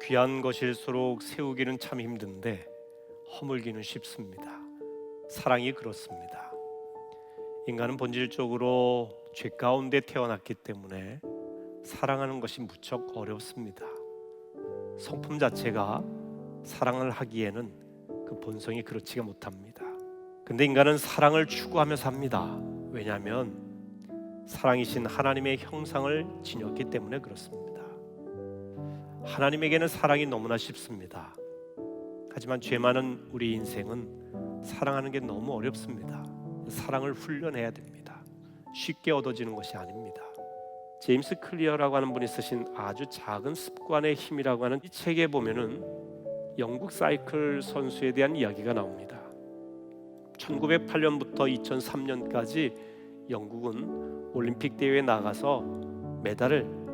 귀한 것일수록 세우기는 참 힘든데 허물기는 쉽습니다. 사랑이 그렇습니다. 인간은 본질적으로 죄 가운데 태어났기 때문에 사랑하는 것이 무척 어렵습니다. 성품 자체가 사랑을 하기에는 그 본성이 그렇지가 못합니다. 근데 인간은 사랑을 추구하며 삽니다. 왜냐하면 사랑이신 하나님의 형상을 지녔기 때문에 그렇습니다. 하나님에게는 사랑이 너무나 쉽습니다. 하지만 죄 많은 우리 인생은 사랑하는 게 너무 어렵습니다. 사랑을 훈련해야 됩니다. 쉽게 얻어지는 것이 아닙니다. 제임스 클리어라고 하는 분이 쓰신 아주 작은 습관의 힘이라고 하는 이 책에 보면은 영국 사이클 선수에 대한 이야기가 나옵니다. 1908년부터 2003년까지 영국은 올림픽 대회에 나가서 메달을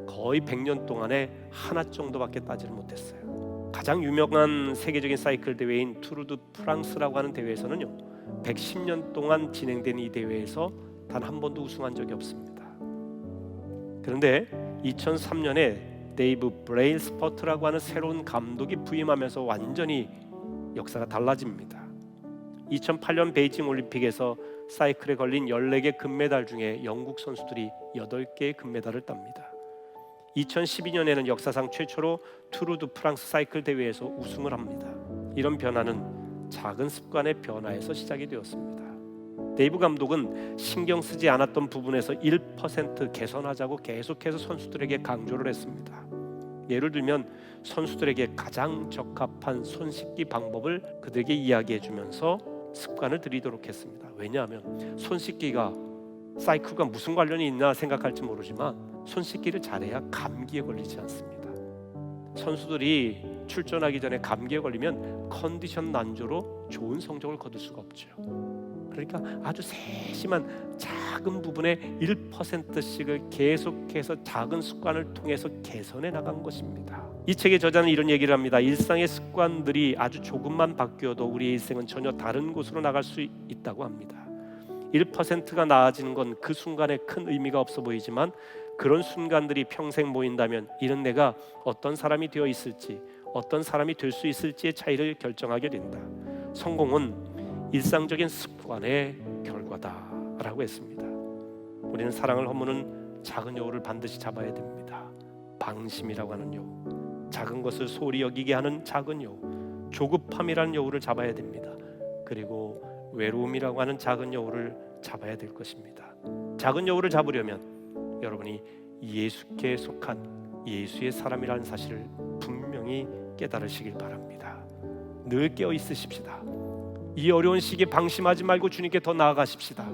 거의 100년 동안에 하나 정도밖에 따지를 못했어요. 가장 유명한 세계적인 사이클 대회인 투르 드 프랑스라고 하는 대회에서는요 110년 동안 진행된 이 대회에서 단 한 번도 우승한 적이 없습니다. 그런데 2003년에 데이브 브레일스포트라고 하는 새로운 감독이 부임하면서 완전히 역사가 달라집니다. 2008년 베이징 올림픽에서 사이클에 걸린 14개 금메달 중에 영국 선수들이 8개의 금메달을 땁니다. 2012년에는 역사상 최초로 투르 드 프랑스 사이클 대회에서 우승을 합니다. 이런 변화는 작은 습관의 변화에서 시작이 되었습니다. 데이브 감독은 신경 쓰지 않았던 부분에서 1% 개선하자고 계속해서 선수들에게 강조를 했습니다. 예를 들면 선수들에게 가장 적합한 손 씻기 방법을 그들에게 이야기해 주면서 습관을 들이도록 했습니다. 왜냐하면 손 씻기가 사이클과 무슨 관련이 있나 생각할지 모르지만 손 씻기를 잘해야 감기에 걸리지 않습니다. 선수들이 출전하기 전에 감기에 걸리면 컨디션 난조로 좋은 성적을 거둘 수가 없죠. 그러니까 아주 세심한 작은 부분의 1%씩을 계속해서 작은 습관을 통해서 개선해 나간 것입니다. 이 책의 저자는 이런 얘기를 합니다. 일상의 습관들이 아주 조금만 바뀌어도 우리의 일생은 전혀 다른 곳으로 나갈 수 있다고 합니다. 1%가 나아지는 건 그 순간에 큰 의미가 없어 보이지만 그런 순간들이 평생 모인다면 이는 내가 어떤 사람이 되어 있을지, 어떤 사람이 될 수 있을지의 차이를 결정하게 된다. 성공은 일상적인 습관의 결과다라고 했습니다. 우리는 사랑을 허무는 작은 여우를 반드시 잡아야 됩니다. 방심이라고 하는 여우, 작은 것을 소홀히 여기게 하는 작은 여우, 조급함이라는 여우를 잡아야 됩니다. 그리고 외로움이라고 하는 작은 여우를 잡아야 될 것입니다. 작은 여우를 잡으려면 여러분이 예수께 속한 예수의 사람이라는 사실을 분명히 깨달으시길 바랍니다. 늘 깨어 있으십시다. 이 어려운 시기에 방심하지 말고 주님께 더 나아가십시다.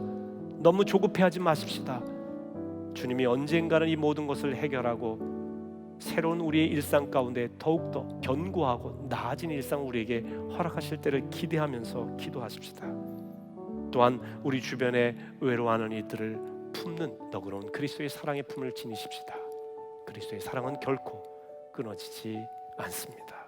너무 조급해하지 마십시다. 주님이 언젠가는 이 모든 것을 해결하고 새로운 우리의 일상 가운데 더욱더 견고하고 나아진 일상을 우리에게 허락하실 때를 기대하면서 기도하십시다. 또한 우리 주변에 외로워하는 이들을 품는 너그러운 그리스도의 사랑의 품을 지니십시다. 그리스도의 사랑은 결코 끊어지지 않습니다.